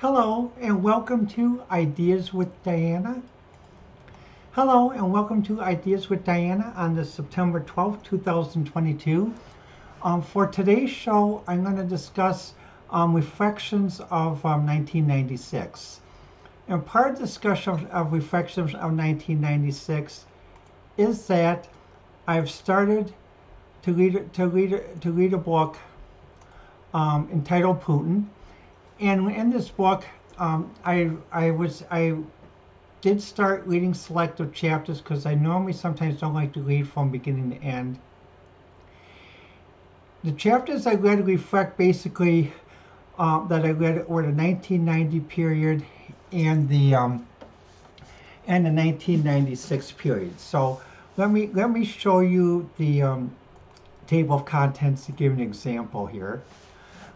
Hello and welcome to Ideas with Diana. Hello and welcome to Ideas with Diana on the September 12th, 2022. For today's show, I'm going to discuss reflections of 1996. And part of the discussion of reflections of 1996 is that I've started to read a book entitled Putin. And in this book, I did start reading selective chapters because I normally sometimes don't like to read from beginning to end. The chapters I read reflect basically that I read were the 1990 period and the 1996 period. So let me show you the table of contents to give an example here.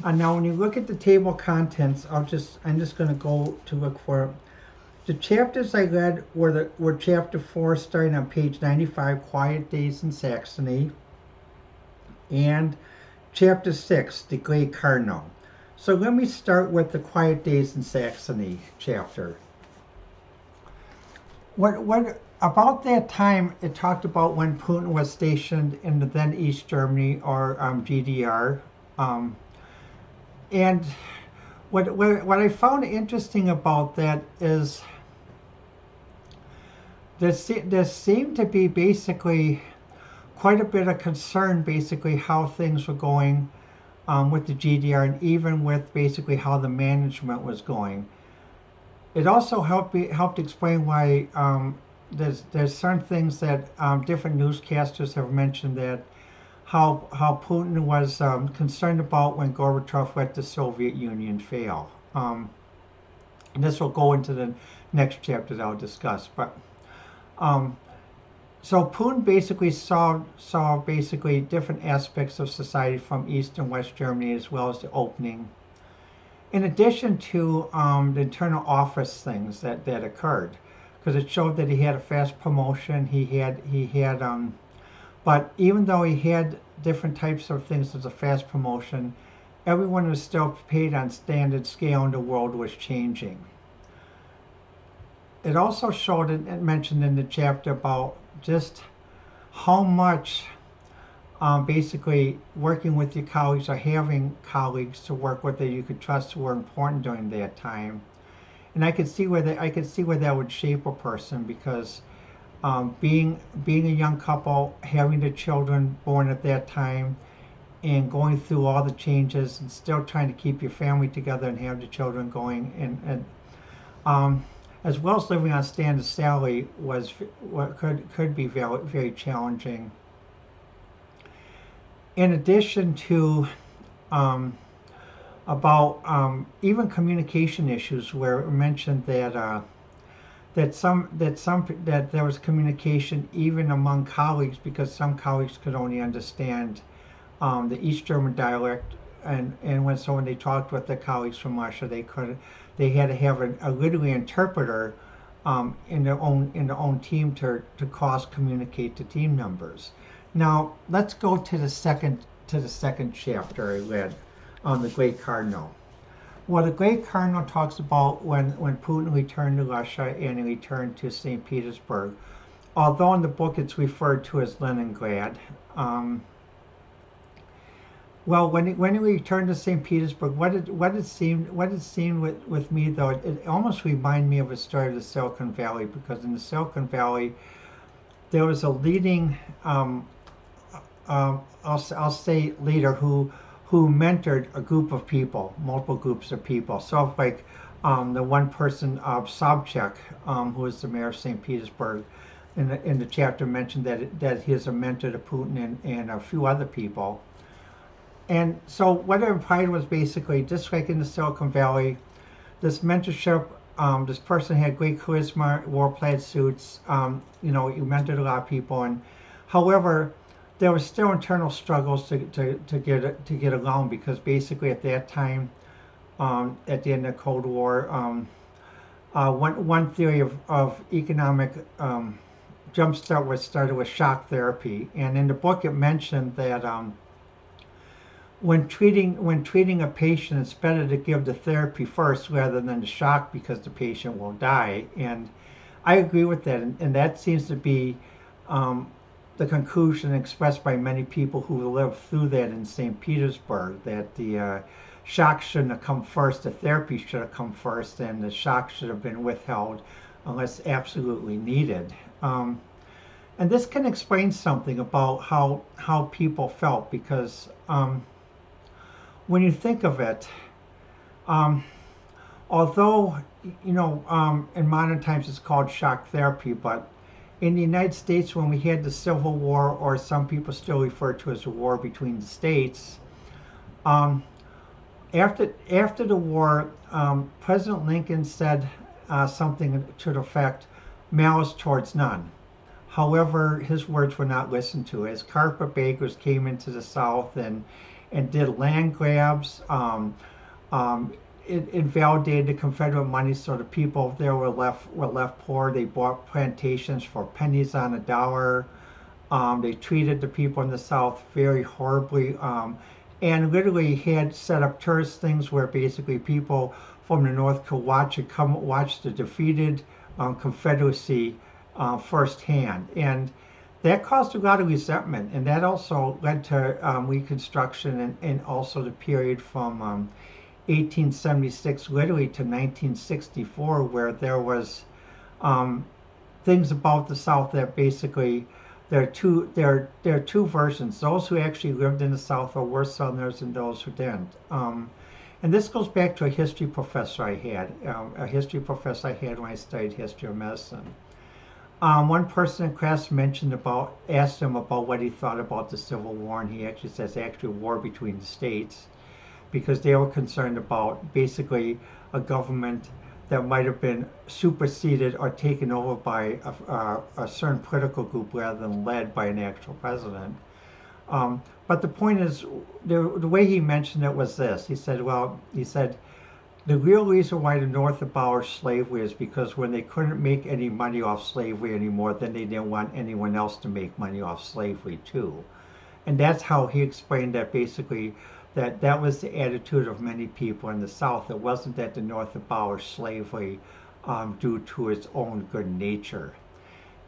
Now, when you look at the table of contents, I'm just going to go to look for the chapters I read were chapter 4, starting on page 95, Quiet Days in Saxony, and chapter 6, The Grey Cardinal. So let me start with the Quiet Days in Saxony chapter. What about that time? It talked about when Putin was stationed in the then East Germany or GDR. And what I found interesting about that is there seemed to be basically quite a bit of concern, basically how things were going with the GDR, and even with basically how the management was going. It also helped explain why there's certain things that different newscasters have mentioned, that how Putin was concerned about when Gorbachev let the Soviet Union fail. And this will go into the next chapter that I'll discuss. But so Putin basically saw basically different aspects of society from East and West Germany, as well as the opening. In addition to the internal office things that occurred, because it showed that he had a fast promotion. He had but even though he had different types of things as a fast promotion, everyone was still paid on standard scale and the world was changing. It also showed and mentioned in the chapter about just how much basically working with your colleagues or having colleagues to work with that you could trust were important during that time. And I could see where that would shape a person, because being a young couple, having the children born at that time, and going through all the changes, and still trying to keep your family together and have the children going, and as well as living on standard salary was what could be very, very challenging. In addition to about even communication issues, where it mentioned that that there was communication even among colleagues, because some colleagues could only understand the East German dialect, and when they talked with their colleagues from Russia, they had to have a literary interpreter in their own team to cross communicate to team members. Now let's go to the second chapter I read on the Great Cardinal. Well, the Great Cardinal talks about when Putin returned to Russia and he returned to St. Petersburg, although in the book it's referred to as Leningrad. Well, when he returned to St. Petersburg, what it seemed with me, though, it almost reminded me of a story of the Silicon Valley, because in the Silicon Valley there was a leading I'll say leader who mentored a group of people, multiple groups of people. So like the one person, Sobchak, who was the mayor of St. Petersburg, in the chapter mentioned that he is a mentor to Putin and a few other people. And so what it implied was basically, just like in the Silicon Valley, this mentorship, this person had great charisma, wore plaid suits, he mentored a lot of people, and however, there were still internal struggles to get along, because basically at that time, at the end of the Cold War, one theory of economic jumpstart started with shock therapy, and in the book it mentioned that when treating a patient, it's better to give the therapy first rather than the shock because the patient will die. And I agree with that, and that seems to be um, the conclusion expressed by many people who lived through that in St. Petersburg. That the shock shouldn't have come first, the therapy should have come first, and the shock should have been withheld unless absolutely needed. Um, and this can explain something about how people felt because when you think of it, um, although in modern times it's called shock therapy, but in the United States when we had the Civil War, or some people still refer to as the war between the states, um, after the war, President Lincoln said something to the effect, "Malice towards none." However, his words were not listened to as carpetbaggers came into the South and did land grabs. Um, it invalidated the Confederate money, so the people there were left poor. They bought plantations for pennies on a dollar. They treated the people in the South very horribly, and literally had set up tourist things where basically people from the North could come watch the defeated Confederacy firsthand, and that caused a lot of resentment, and that also led to Reconstruction and also the period from 1876 literally to 1964, where there was um, things about the South that basically there are two versions. Those who actually lived in the South are worse Southerners than those who didn't. And this goes back to a history professor I had, when I studied history of medicine. One person in class asked him about what he thought about the Civil War, and he actually says actually war between the states, because they were concerned about basically a government that might have been superseded or taken over by a certain political group rather than led by an actual president. But the point is, the way he mentioned it was this. He said, the real reason why the North abolished slavery is because when they couldn't make any money off slavery anymore, then they didn't want anyone else to make money off slavery too. And that's how he explained that basically that was the attitude of many people in the South. It wasn't that the North abolished slavery due to its own good nature.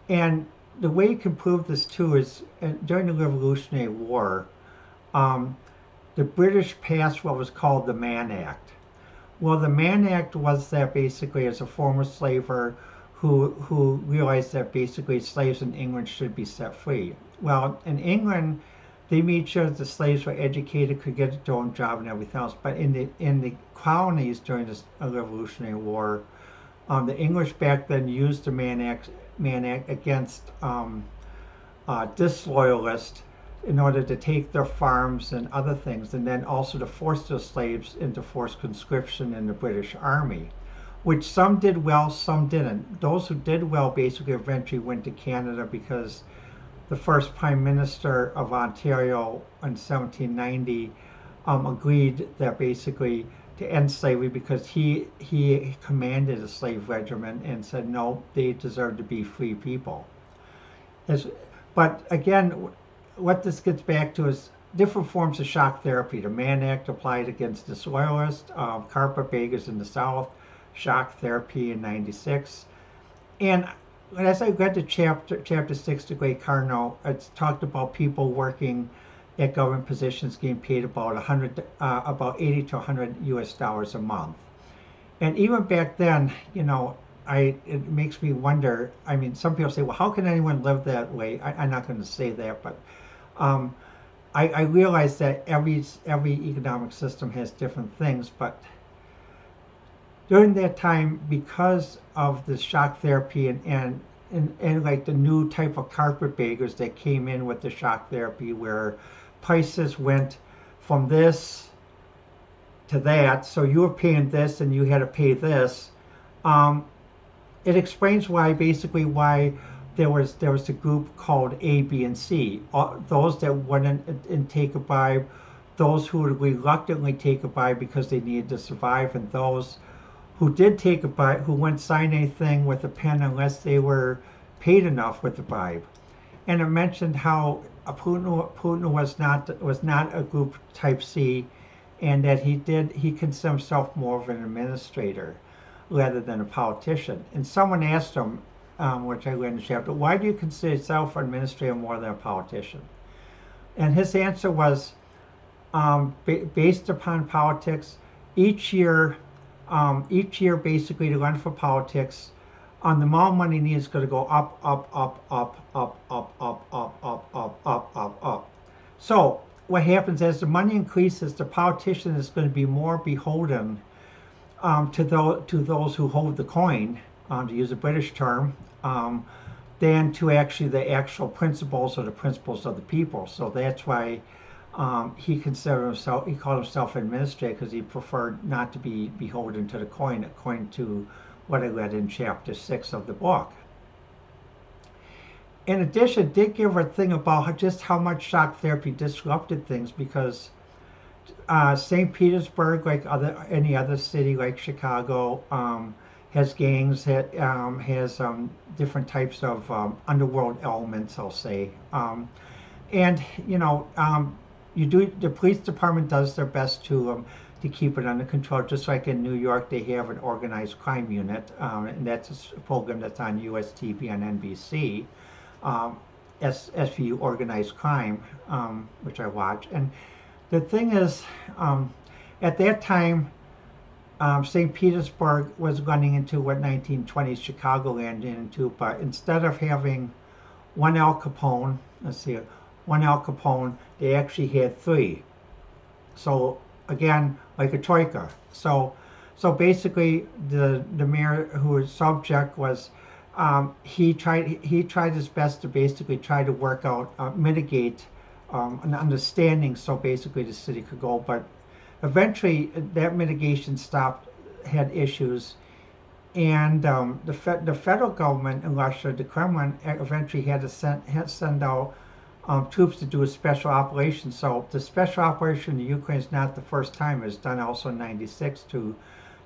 And the way you can prove this too is during the Revolutionary War, um, the British passed what was called the Mann Act. Well, the Mann Act was that basically as a former slaver who realized that basically slaves in England should be set free. Well, in England, they made sure that the slaves were educated, could get their own job and everything else. But in the colonies during the Revolutionary War, the English back then used the Mann Act against disloyalists in order to take their farms and other things, and then also to force their slaves into forced conscription in the British Army, which some did well, some didn't. Those who did well basically eventually went to Canada, because the first Prime Minister of Ontario in 1790 agreed that basically to end slavery, because he commanded a slave regiment and said no, they deserve to be free people. But again, what this gets back to is different forms of shock therapy. The Mann Act applied against disloyalists, carpetbaggers in the South, shock therapy in '96. And as I read the chapter 6, The Great Cardinal, it's talked about people working at government positions getting paid about 80 to 100 US dollars a month. And even back then, it makes me wonder. I mean, some people say, well, how can anyone live that way? I'm not going to say that, but um, I realize that every economic system has different things, but during that time, because of the shock therapy and like the new type of carpetbaggers that came in with the shock therapy, where prices went from this to that, so you were paying this and you had to pay this. It explains why there was a group called A, B, and C. Those that wouldn't and take a bribe, those who would reluctantly take a bribe because they needed to survive, and those who did take a bribe, who wouldn't sign anything with a pen unless they were paid enough with the bribe. And it mentioned how Putin was not a group type C, and that he considered himself more of an administrator rather than a politician. And someone asked him, which I read in the chapter, why do you consider yourself an administrator more than a politician? And his answer was, based upon politics, each year basically to run for politics, the amount of money needed is going to go up, up, up, up, up, up, up, up, up, up, up, up, up. So what happens as the money increases, the politician is going to be more beholden to those who hold the coin, to use a British term, than to actually the actual principles or the principles of the people. So that's why he called himself an administrator, because he preferred not to be beholden to the coin, according to what I read in chapter 6 of the book. In addition, did give a thing about just how much shock therapy disrupted things, because St. Petersburg, like any other city like Chicago, has gangs, has different types of underworld elements, I'll say. And the police department does their best to keep it under control. Just like in New York, they have an organized crime unit, and that's a program that's on US TV on NBC, SVU Organized Crime, which I watch. And the thing is, at that time, St. Petersburg was running into what 1920s Chicago ran into, but instead of having one Al Capone, they actually had three. So again, like a troika. So basically, the mayor, who was Sobchak, was he tried his best to basically try to work out, mitigate an understanding, so basically the city could go. But eventually, that mitigation had issues, and the federal government in Russia, the Kremlin, eventually had to send out troops to do a special operation. So the special operation in Ukraine is not the first time. It was done also in '96 to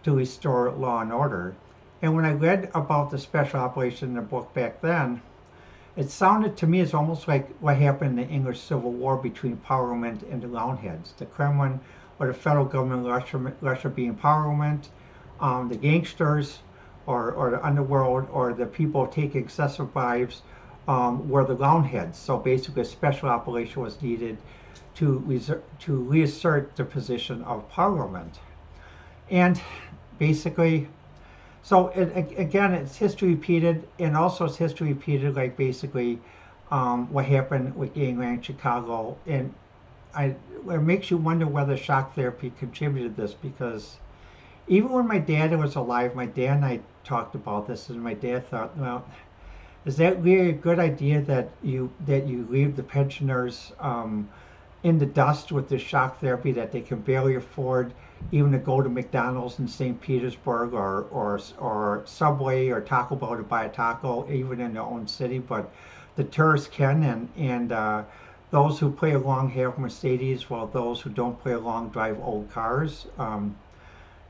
restore law and order. And when I read about the special operation in the book back then, it sounded to me as almost like what happened in the English Civil War between Parliament and the Roundheads. The Kremlin, or the federal government of Russia being Parliament, the gangsters, or the underworld, or the people taking excessive bribes, were the Roundheads. So basically, a special operation was needed to reassert the position of Parliament. And basically, so again, it's history repeated, and also it's history repeated, like basically what happened with gangland in Chicago. And it makes you wonder whether shock therapy contributed to this, because even when my dad was alive, my dad and I talked about this, and my dad thought, well, is that really a good idea that you leave the pensioners in the dust with this shock therapy, that they can barely afford even to go to McDonald's in St. Petersburg, or Subway or Taco Bell to buy a taco, even in their own city, but the tourists can, and those who play along have Mercedes, while those who don't play along drive old cars.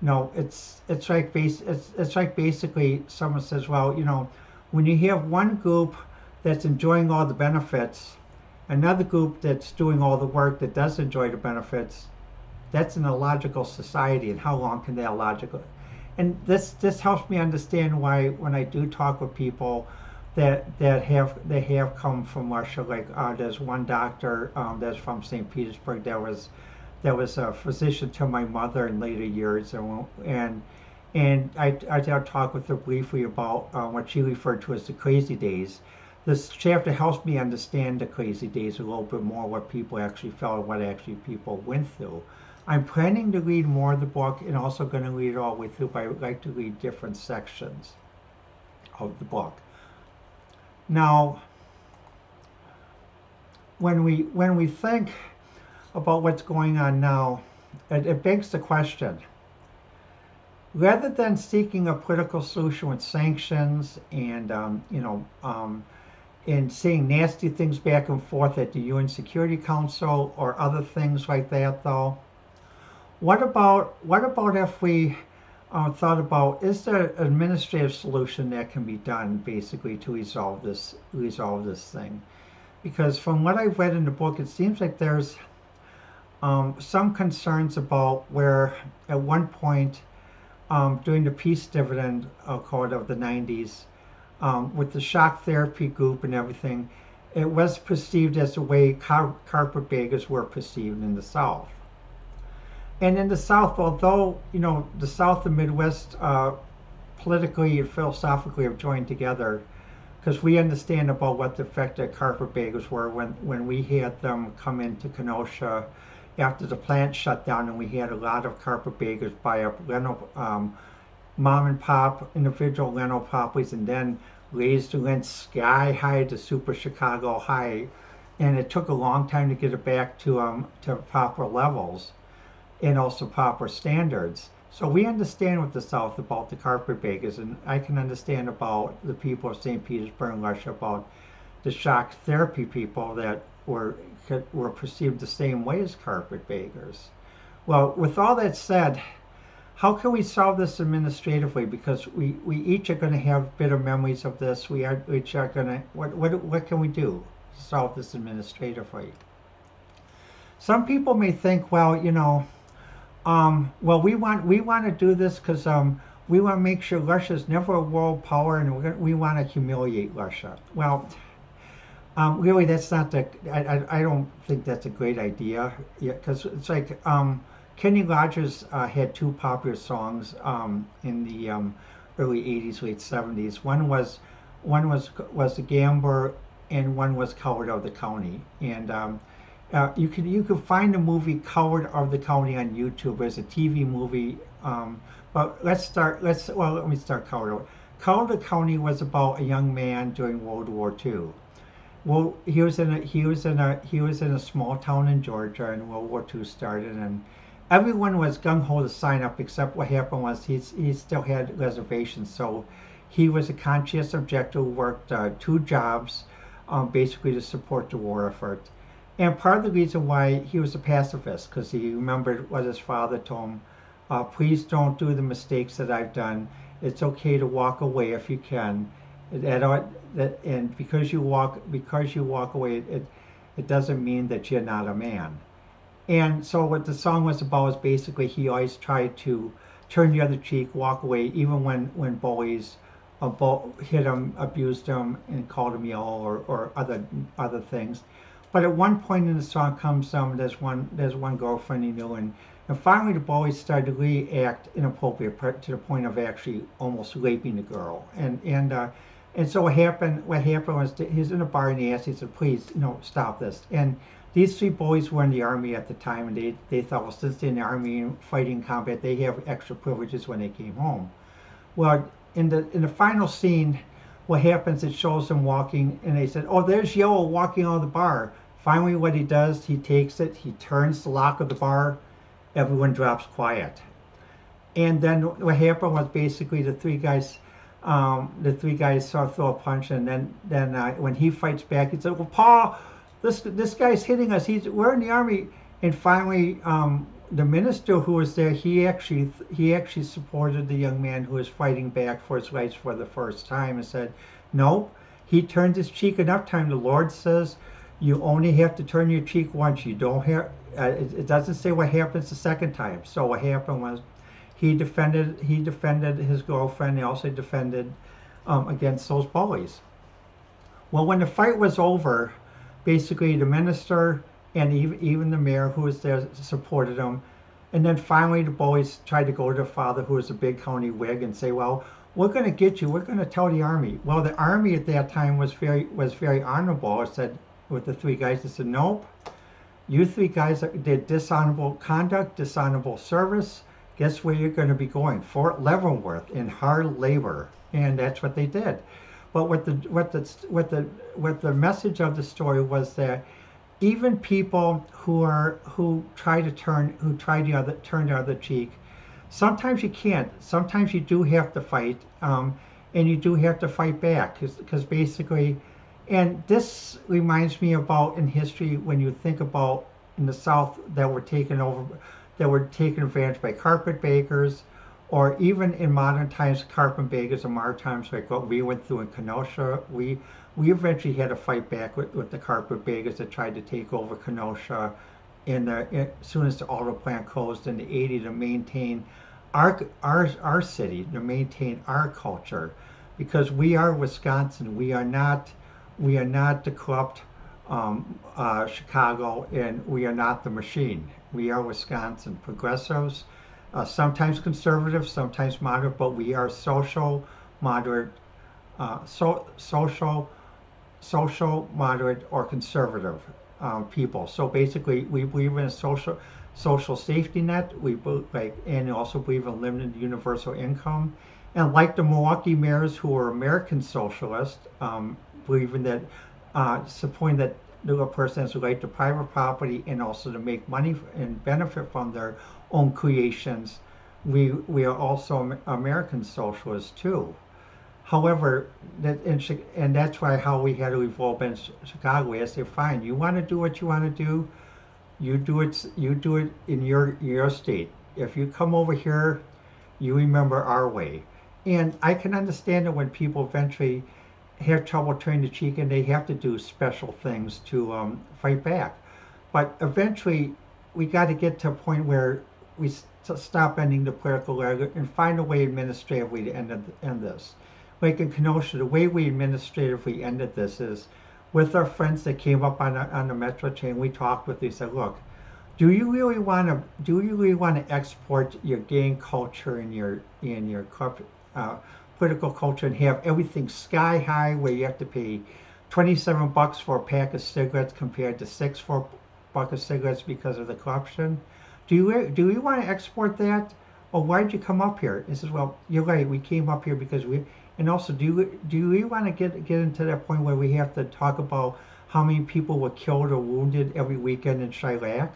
No, it's like basically someone says, well, when you have one group that's enjoying all the benefits, another group that's doing all the work that does enjoy the benefits, that's an illogical society, and how long can that illogical? And this helps me understand why, when I do talk with people that have come from Russia, like there's one doctor that's from St. Petersburg that was a physician to my mother in later years, and I talk with her briefly about what she referred to as the crazy days. This chapter helps me understand the crazy days a little bit more, what people actually felt and what actually people went through. I'm planning to read more of the book, and also going to read it all the way through, but I would like to read different sections of the book. Now, when we think about what's going on now, it begs the question, rather than seeking a political solution with sanctions and and saying nasty things back and forth at the UN Security Council or other things like that, though, what about if we thought about, is there an administrative solution that can be done basically to resolve this thing? because from what I've read in the book, it seems like there's some concerns about where at one point during the peace dividend accord of the 90s, with the shock therapy group and everything, it was perceived as the way carpetbaggers were perceived in the South. And in the South, although the South and Midwest politically and philosophically have joined together, because we understand about what the effect that carpetbaggers were when we had them come into Kenosha after the plant shut down, and we had a lot of carpetbaggers buy up rental, mom and pop individual rental properties, and then raise the rent sky high to super Chicago high, and it took a long time to get it back to proper levels and also proper standards. So we understand with the South about the carpetbaggers, and I can understand about the people of St. Petersburg and Russia about the shock therapy people that were perceived the same way as carpetbaggers. Well, with all that said, how can we solve this administratively? Because we each are going to have bitter memories of this. We each are going to, what can we do to solve this administratively? Some people may think, well, well, we want to do this because we want to make sure Russia's never a world power, and we want to humiliate Russia. Well, really, that's not I don't think that's a great idea, because it's like Kenny Rogers had two popular songs in the early '80s, late '70s. One was The Gambler, and one was Coward of the County. And you could find the movie Coward of the County on YouTube. It's a TV movie. But let me start Coward. Coward of the County was about a young man during World War II. Well, he was in a small town in Georgia, and World War II started, and everyone was gung ho to sign up. Except what happened was he still had reservations, so he was a conscientious objector who worked two jobs, basically to support the war effort. And part of the reason why he was a pacifist, because he remembered what his father told him: "Please don't do the mistakes that I've done. It's okay to walk away if you can." And because you walk away, it doesn't mean that you're not a man. And so what the song was about is basically he always tried to turn the other cheek, walk away, even when bullies hit him, abused him, and called him yellow or other things. But at one point in the song comes there's one girlfriend he knew, and finally the bullies started to react inappropriate to the point of actually almost raping the girl. And so what happened was he was in a bar and he said, "Please, stop this." And these three boys were in the army at the time, and they thought, well, since they're in the army fighting combat, they have extra privileges when they came home. Well, in the final scene, what happens? It shows them walking, and they said, "Oh, there's Yellow walking out of the bar." Finally, what he does, he takes it, he turns the lock of the bar, everyone drops quiet. And then what happened was basically the three guys sort of throw a punch, and then when he fights back, he said, "Well, Paul, this guy's hitting us. We're in the army." And finally, the minister who was there, he actually supported the young man who was fighting back for his rights for the first time, and said, "No, he turned his cheek enough time. The Lord says you only have to turn your cheek once. You don't have. It doesn't say what happens the second time." So what happened was, he defended his girlfriend. He also defended against those bullies. Well, when the fight was over, basically the minister and even the mayor who was there supported him. And then finally the bullies tried to go to their father, who was a big county Whig, and say, "Well, we're going to get you. We're going to tell the army." Well, the army at that time was very honorable. It said, with the three guys, they said, "Nope, you three guys did dishonorable conduct, dishonorable service. Guess where you're going to be going? Fort Leavenworth, in hard labor." And that's what they did. But what the message of the story was that even people who try to turn the other cheek, sometimes you can't. Sometimes you do have to fight, and you do have to fight back, because basically, and this reminds me about in history when you think about in the South that were taken advantage by carpetbaggers, or even in modern times, Carpet Vegas and Maritimes, like what we went through in Kenosha, we eventually had to fight back with the Carpet Vegas that tried to take over Kenosha as soon as the auto plant closed in the 80s to maintain our city, to maintain our culture, because we are Wisconsin. We are not the corrupt Chicago, and we are not the machine. We are Wisconsin progressives, sometimes conservative, sometimes moderate, but we are social, moderate, social, moderate, or conservative people. So basically, we believe in a social safety net. And also believe in limited universal income. And like the Milwaukee mayors, who are American socialists, believing that supporting that the person has a right to private property and also to make money and benefit from their own creations. We are also American socialists too. However, and that's why how we had to evolve in Chicago. I say, fine, you want to do what you want to do, you do it. You do it in your state. If you come over here, you remember our way. And I can understand it when people eventually have trouble turning the cheek and they have to do special things to fight back. But eventually, we got to get to a point where we stop ending the political area and find a way administratively to end this. Like in Kenosha, the way we administratively ended this is with our friends that came up on the metro train. We talked with. They said, "Look, do you really want to export your gang culture and your political culture and have everything sky high, where you have to pay $27 for a pack of cigarettes compared to $6 for a buck of cigarettes because of the corruption? Do you want to export that? Or why did you come up here?" He says, "Well, you're right. We came up here because we." And also, do we want to get into that point where we have to talk about how many people were killed or wounded every weekend in Chirac?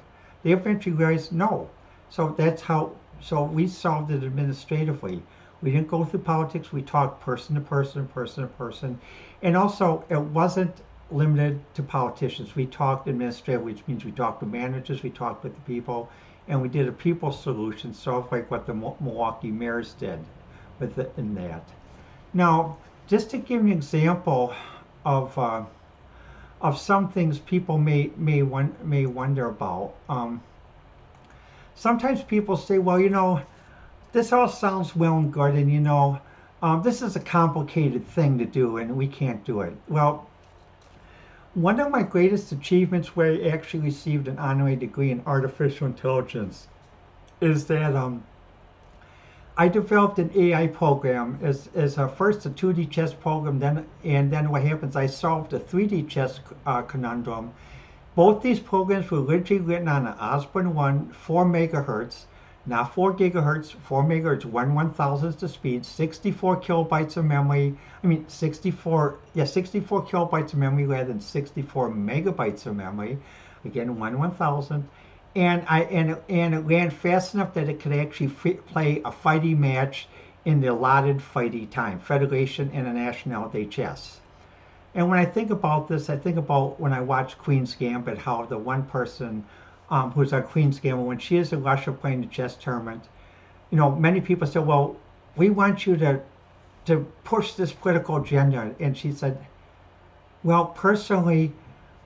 They eventually realized no. So that's how. So we solved it administratively. We didn't go through politics. We talked person to person, person to person, and also it wasn't limited to politicians. We talked administratively, which means we talked to managers, we talked with the people, and we did a people solution, sort of like what the Milwaukee mayors did in that. Now, just to give you an example of some things people may wonder about. Sometimes people say, "Well, this all sounds well and good, and this is a complicated thing to do, and we can't do it." Well, one of my greatest achievements, where I actually received an honorary degree in artificial intelligence, is that I developed an AI program as first a 2D chess program, then what happens, I solved a 3D chess conundrum. Both these programs were originally written on an Osborne 1, 4 megahertz, not 4 gigahertz, 4 megahertz, 1/1000th the speed, 64 kilobytes of memory. 64 kilobytes of memory rather than 64 megabytes of memory. Again, 1/1000th. And it ran fast enough that it could actually play a fighting match in the allotted fighting time, Federation International de Chess. And when I think about this, I think about when I watch Queen's Gambit, how the one person who's on Queen's Gambit, when she is in Russia playing the chess tournament, many people say, "Well, we want you to push this political agenda." And she said, "Well, personally,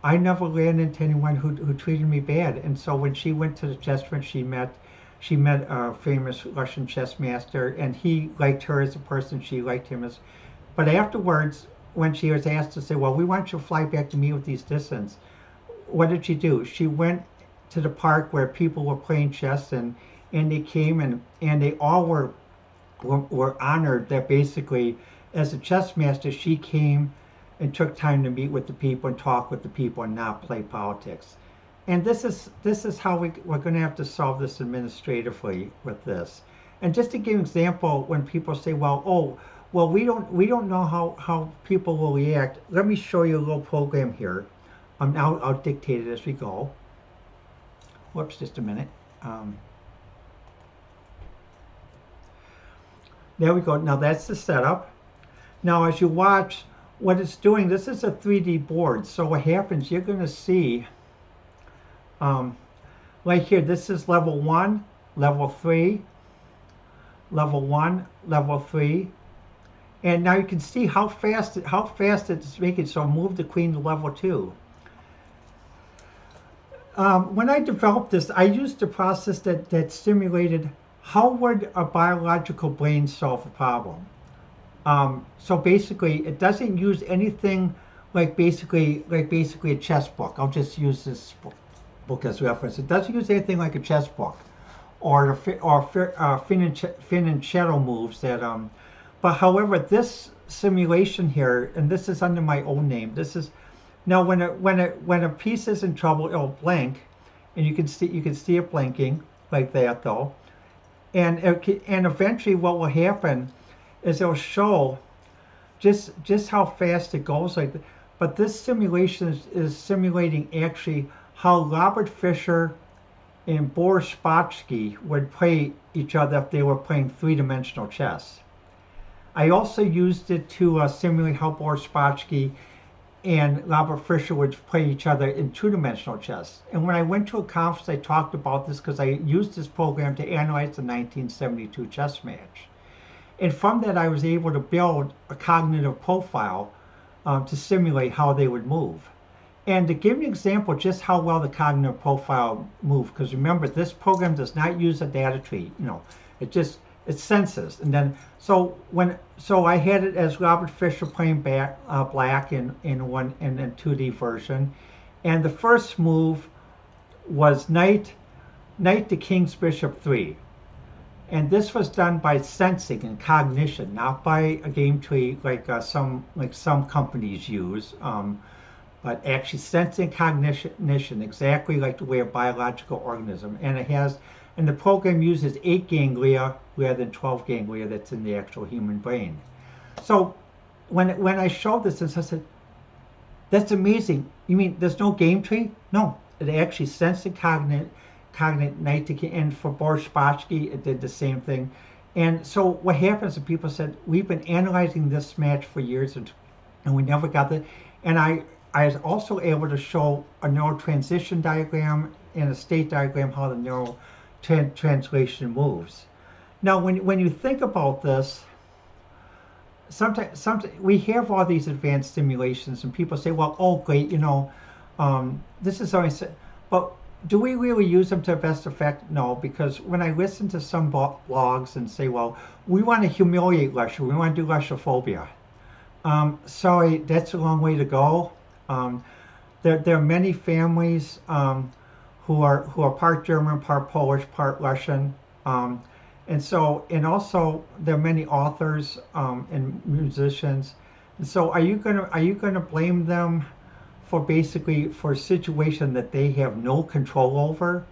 I never ran into anyone who treated me bad." And so when she went to the chess tournament, she met a famous Russian chess master, and he liked her as a person. She liked him as. But afterwards, when she was asked to say, "Well, we want you to fly back to meet with these dissidents," what did she do? She went to the park where people were playing chess, and they came, and they all were honored that basically, as a chess master, she came and took time to meet with the people and talk with the people and not play politics. And this is how we're going to have to solve this administratively with this. And just to give an example, when people say, "Well, we don't know how people will react," let me show you a little program here. I'll dictate it as we go. Whoops, just a minute. There we go. Now that's the setup. Now as you watch what it's doing, this is a 3D board. So what happens, you're going to see right here, this is level 1, level 3, level 1, level 3. And now you can see how fast it's making. So move the queen to level 2. When I developed this, I used a process that simulated how would a biological brain solve a problem. So basically, it doesn't use anything like basically a chess book. I'll just use this book as reference. It doesn't use anything like a chess book, or Finn and Shadow moves that. But however, this simulation here, and this is under my own name. This is now when a piece is in trouble, it'll blank, and you can see it blinking like that though, and eventually what will happen is it'll show just how fast it goes like that. But this simulation is simulating actually how Robert Fischer and Boris Spassky would play each other if they were playing three-dimensional chess. I also used it to simulate how Boris Spassky and Robert Fischer would play each other in two-dimensional chess. And when I went to a conference, I talked about this because I used this program to analyze the 1972 chess match. And from that, I was able to build a cognitive profile to simulate how they would move. And to give an example just how well the cognitive profile moved, because remember, this program does not use a data tree. It senses. And then so I had it as Robert Fischer playing black in 2D version, and the first move was knight to king's bishop 3. And this was done by sensing and cognition, not by a game tree like some companies use, but actually sensing cognition, exactly like the way a biological organism. And the program uses 8 ganglia rather than 12 ganglia that's in the actual human brain. So when I showed this, I said, "That's amazing. You mean there's no game tree?" No, it actually sensed and cognate knight to king. And for Boris Spassky, it did the same thing. And so what happens is people said, "We've been analyzing this match for years and we never got it." And I was also able to show a neural transition diagram and a state diagram how the neural translation moves. Now, when you think about this, sometimes we have all these advanced simulations, and people say, "Well, oh, great, this is always," but do we really use them to best effect? No, because when I listen to some blogs and say, "Well, we want to humiliate Russia, we want to do Russophobia," sorry, that's a long way to go. There are many families who are part German, part Polish, part Russian, and also there are many authors and musicians. And so, are you gonna blame them for a situation that they have no control over?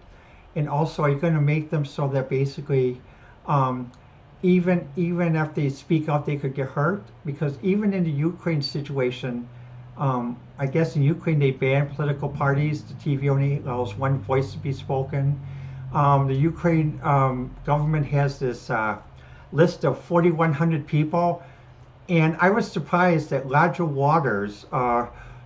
And also, are you going to make them so that basically, even if they speak out, they could get hurt? Because even in the Ukraine situation, I guess in Ukraine they banned political parties. The TV only allows one voice to be spoken. The Ukraine government has this list of 4,100 people, and I was surprised that Roger Waters,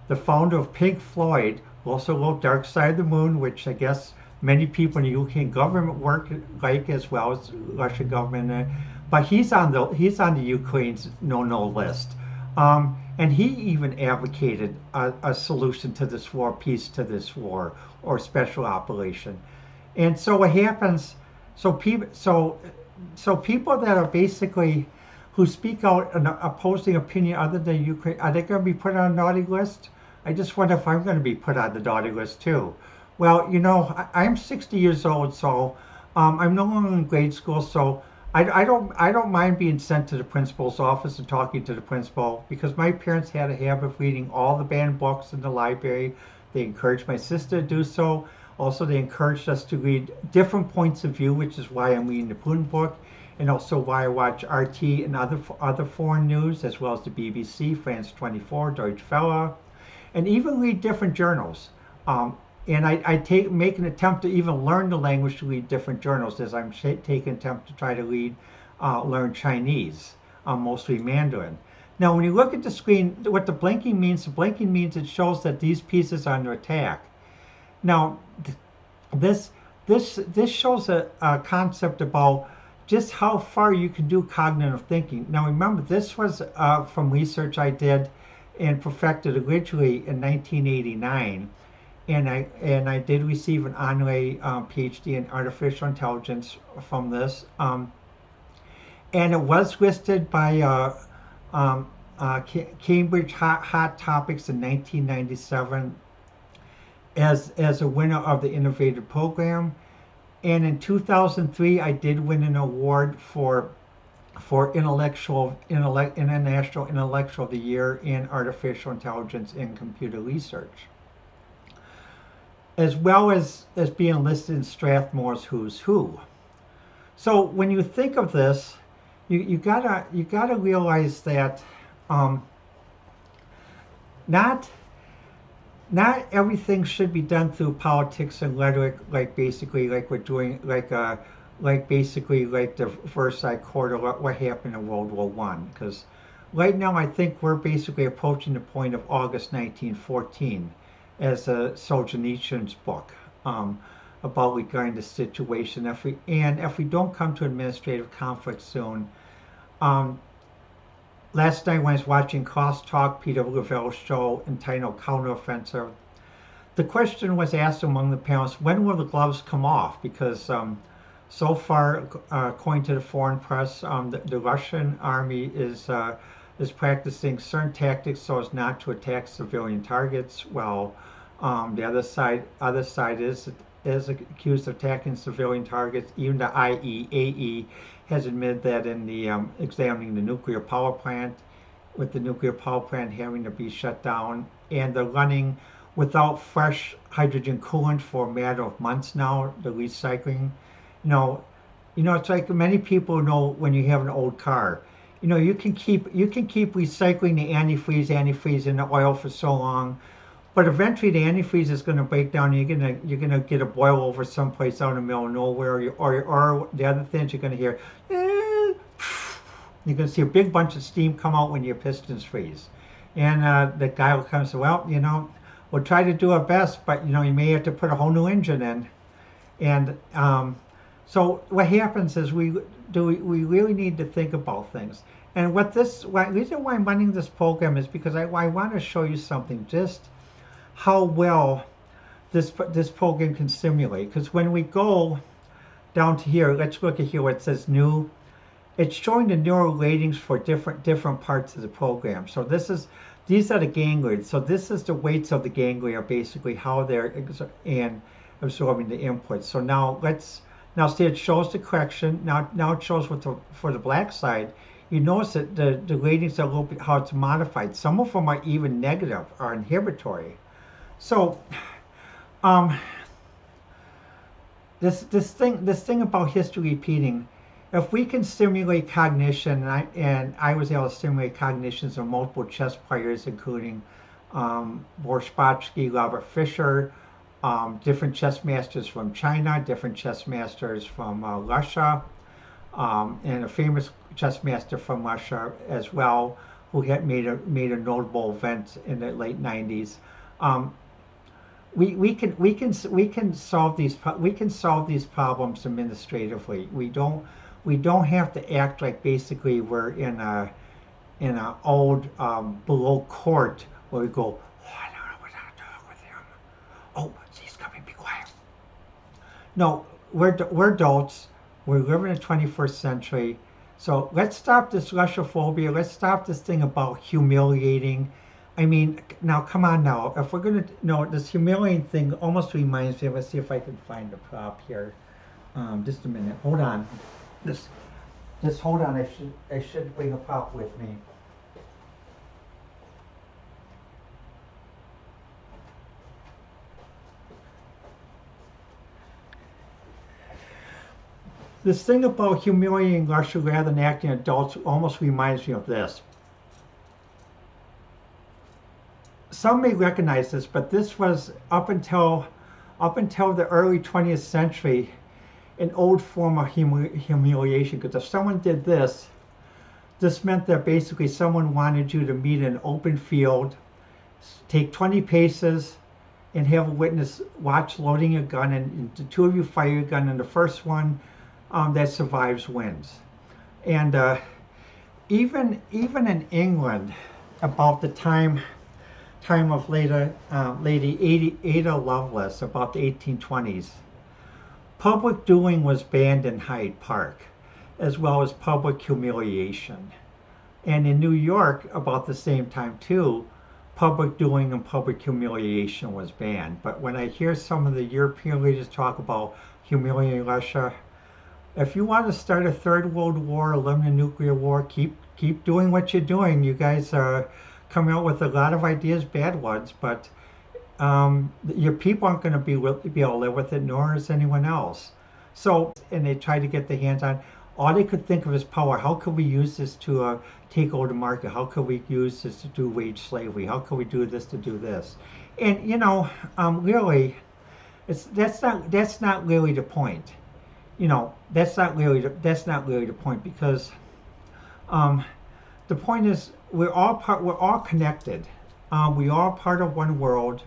the founder of Pink Floyd, who also wrote Dark Side of the Moon, which I guess many people in the UK government work like, as well as Russian government, but he's on the Ukraine's no list. And he even advocated a solution to this war, peace to this war, or special operation. And so what happens? So people that are basically who speak out an opposing opinion other than Ukraine, are they going to be put on a naughty list? I just wonder if I'm going to be put on the naughty list too. Well, I'm 60 years old, so I'm no longer in grade school, so I don't mind being sent to the principal's office and talking to the principal, because my parents had a habit of reading all the banned books in the library. They encouraged my sister to do so. Also, they encouraged us to read different points of view, which is why I'm reading the Putin book, and also why I watch RT and other foreign news, as well as the BBC, France 24, Deutsche Welle, and even read different journals. And I make an attempt to even learn the language to read different journals, as I'm taking an attempt to try to learn Chinese, mostly Mandarin. Now, when you look at the screen, what the blinking means it shows that these pieces are under attack. Now, this shows a concept about just how far you can do cognitive thinking. Now remember, this was from research I did and perfected originally in 1989, and I did receive an honorary PhD in artificial intelligence from this, and it was listed by Cambridge Hot Topics in 1997 as a winner of the innovative program. And in 2003, I did win an award for International Intellectual of the Year in Artificial Intelligence and Computer Research, as well as being listed in Strathmore's Who's Who. So when you think of this, you gotta realize that not everything should be done through politics and rhetoric, like basically like we're doing, like basically like the Versailles Accord or what happened in World War One. Because right now I think we're basically approaching the point of August 1914, as Solzhenitsyn's book about regarding the situation. If we don't come to administrative conflict soon. Last night when I was watching Crosstalk, Peter Lavelle's show entitled Counteroffensive, the question was asked among the panelists, when will the gloves come off? Because so far, according to the foreign press, the Russian army is practicing certain tactics so as not to attack civilian targets, while the other side is accused of attacking civilian targets. Even the IAEA has admitted that in the examining the nuclear power plant, with the nuclear power plant having to be shut down, and they're running without fresh hydrogen coolant for a matter of months now. The recycling, it's like many people know when you have an old car, you can keep recycling the antifreeze in the oil for so long, but eventually the antifreeze is going to break down. And you're gonna get a boil over someplace out in the middle of nowhere, or the other things you're going to hear. You're going to see a big bunch of steam come out when your pistons freeze, and the guy will come and say, "Well, we'll try to do our best, but you may have to put a whole new engine in." And so what happens is we really need to think about things. And the reason why I'm running this program is because I want to show you something, just how well this program can simulate. Because when we go down to here, let's look at here where it says new. It's showing the neural ratings for different parts of the program. So these are the ganglia. So this is the weights of the ganglia, basically how they're absorbing the input. So now see, it shows the correction. Now it shows for the black side. You notice that the ratings are a little bit how it's modified. Some of them are even negative, are inhibitory. So this thing about history repeating, if we can simulate cognition, and I was able to simulate cognitions of multiple chess players, including Boris Spassky, Robert Fischer, different chess masters from China, different chess masters from Russia, and a famous chess master from Russia as well, who had made a notable event in the late 90s. We can solve these problems administratively. We don't have to act like basically we're in a old below court where we go, oh, I don't know what to talk with him. Oh, he's coming, be quiet. No, we're adults. We're living in the 21st century. So let's stop this Russophobia. Let's stop this thing about humiliating. I mean, now come on now. If we're gonna, no, this humiliating thing almost reminds me. Let's see if I can find a prop here. Just a minute. Hold on. Just hold on. I should bring a prop with me. This thing about humiliating Russia rather than acting adults almost reminds me of this. Some may recognize this, but this was up until the early 20th century an old form of humiliation. Because if someone did this meant that basically someone wanted you to meet in an open field, take 20 paces, and have a witness watch loading a gun, and the two of you fire your gun, and the first one that survives wins. And even in England, about the time of Lady Ada Lovelace, about the 1820s, public doing was banned in Hyde Park, as well as public humiliation. And in New York, about the same time too, public doing and public humiliation was banned. But when I hear some of the European leaders talk about humiliating Russia, if you want to start a third world war, eliminate a nuclear war, keep doing what you're doing. You guys are coming out with a lot of ideas, bad ones, but your people aren't going to be able to live with it, nor is anyone else. So, and they try to get their hands on. All they could think of is power. How could we use this to take over the market? How could we use this to do wage slavery? How could we do this to do this? And really, that's not really the point. That's not really the point, because the point is we're all connected. We are part of one world.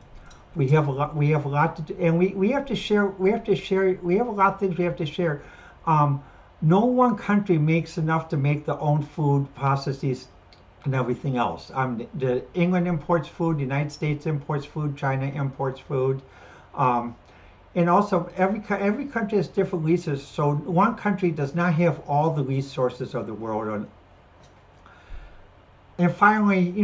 We have a lot to do, and we have to share. We have a lot of things we have to share. No one country makes enough to make their own food processes and everything else. The England imports food, the United States imports food, China imports food, and also every country has different resources. So one country does not have all the resources of the world. And finally,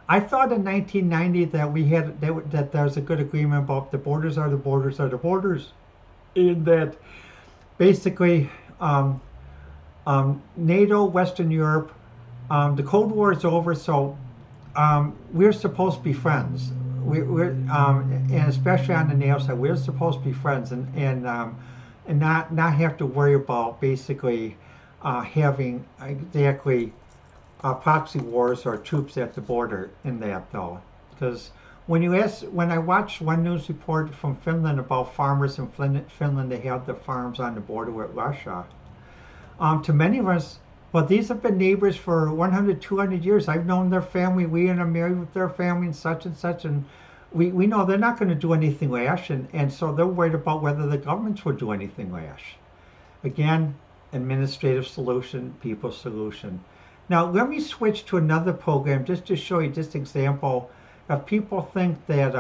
I thought in 1990 that there was a good agreement about the borders are the borders are the borders, in that basically NATO, Western Europe, the Cold War is over, so we're supposed to be friends. And especially on the NATO side, we're supposed to be friends and not have to worry about basically having exactly proxy wars or troops at the border in that, though. Because when I watched one news report from Finland about farmers in Finland, they have the farms on the border with Russia. To many of us, well, these have been neighbors for 100, 200 years. I've known their family. We are married with their family and such, and we know they're not going to do anything rash, and so they're worried about whether the governments will do anything rash. Again, administrative solution, people solution. Now, let me switch to another program just to show you this example. If people think that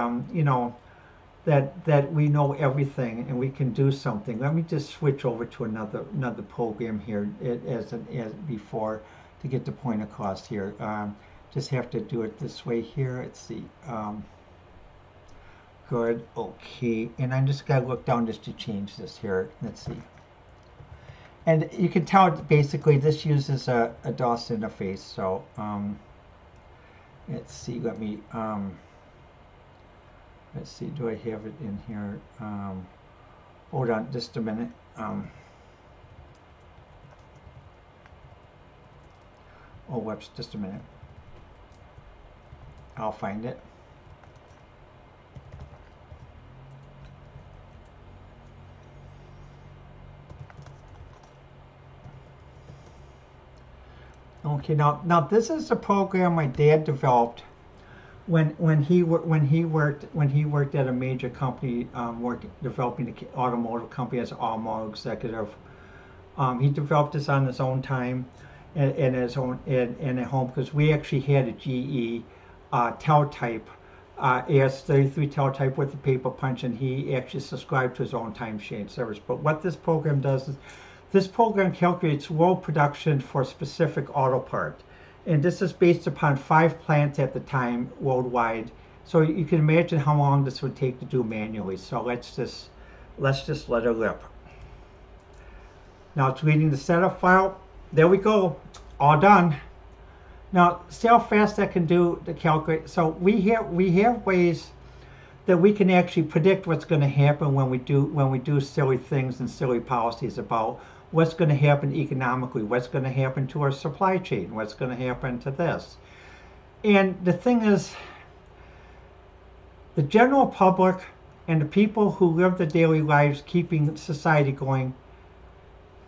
that we know everything and we can do something, let me just switch over to another program here as before to get the point across here. Just have to do it this way here. Let's see. Good. Okay. And I'm just gonna look down just to change this here. Let's see. And you can tell basically this uses a DOS interface. So let's see. Let's see. Do I have it in here? Hold on, just a minute. Oh, whoops! Just a minute. I'll find it. Okay, now this is a program my dad developed when he worked at a major company, developing an automotive company as an automotive executive. He developed this on his own time, and his own in at home, because we actually had a GE teletype, AS33 teletype with the paper punch, and he actually subscribed to his own time sharing service. But what this program does is, this program calculates world production for a specific auto part. And this is based upon 5 plants at the time worldwide. So you can imagine how long this would take to do manually. So let's just let it rip. Now it's reading the setup file. There we go, all done. Now see how fast that can do the calculate. So we have ways that we can actually predict what's going to happen when we do silly things and silly policies about what's going to happen economically, what's going to happen to our supply chain, what's going to happen to this. And the thing is, the general public and the people who live their daily lives keeping society going,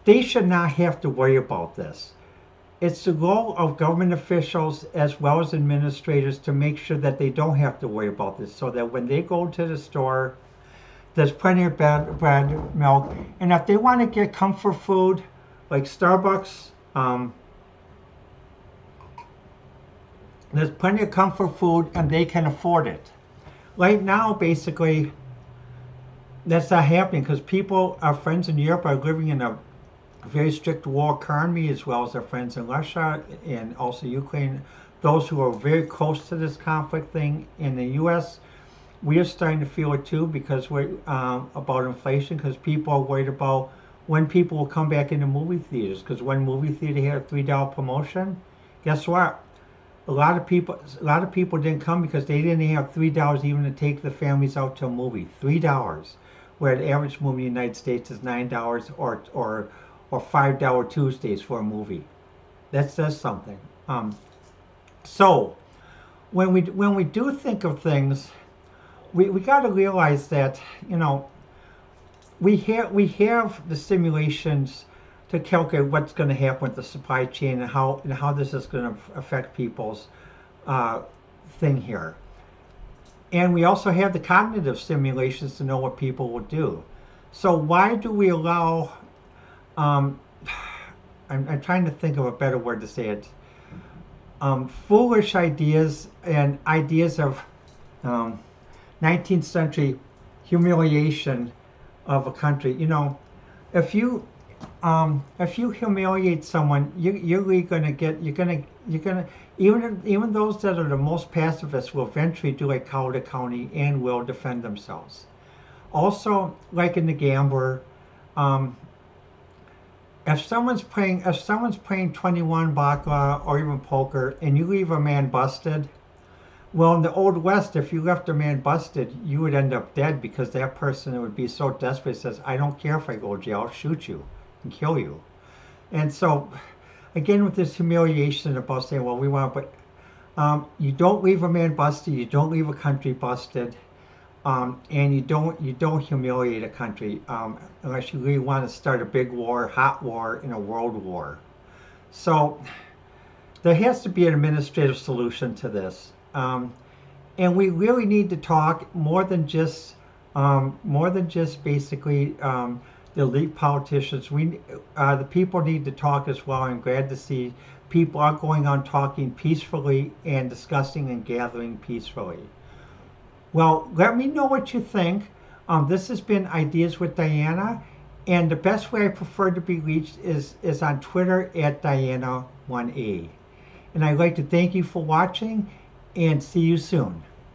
they should not have to worry about this. It's the goal of government officials as well as administrators to make sure that they don't have to worry about this, so that when they go to the store, There's plenty of bread, milk, and if they want to get comfort food, like Starbucks, there's plenty of comfort food, and they can afford it. Right now, basically, that's not happening because people, our friends in Europe, are living in a very strict war economy, as well as our friends in Russia and also Ukraine. Those who are very close to this conflict thing in the U.S., we are starting to feel it too because we're about inflation. Because people are worried about when people will come back into movie theaters. Because when movie theater had a $3 promotion, guess what? A lot of people didn't come because they didn't have $3 even to take the families out to a movie. $3, where the average movie in the United States is $9 or $5 Tuesdays for a movie. That says something. So when we do think of things, we got to realize that we have the simulations to calculate what's going to happen with the supply chain and how this is going to affect people's thing here. And we also have the cognitive simulations to know what people will do. So why do we allow? I'm trying to think of a better word to say it. Foolish ideas and ideas of 19th century humiliation of a country. If you humiliate someone, you're really gonna get you're gonna even those that are the most pacifists will eventually do like Cowley County and will defend themselves. Also, like in The Gambler, if someone's playing 21 baccarat or even poker and you leave a man busted, well, in the Old West, if you left a man busted, you would end up dead because that person would be so desperate, says, I don't care if I go to jail, I'll shoot you and kill you. And so, again, with this humiliation about saying, well, we want, but you don't leave a man busted, you don't leave a country busted, and you don't humiliate a country unless you really want to start a big war, hot war, in a world war. So there has to be an administrative solution to this. And we really need to talk more than just basically the elite politicians. The people need to talk as well. I'm glad to see people are going on talking peacefully and discussing and gathering peacefully. Well, let me know what you think. This has been Ideas with Diana, and the best way I prefer to be reached is on Twitter at Diana1A. And I'd like to thank you for watching and see you soon.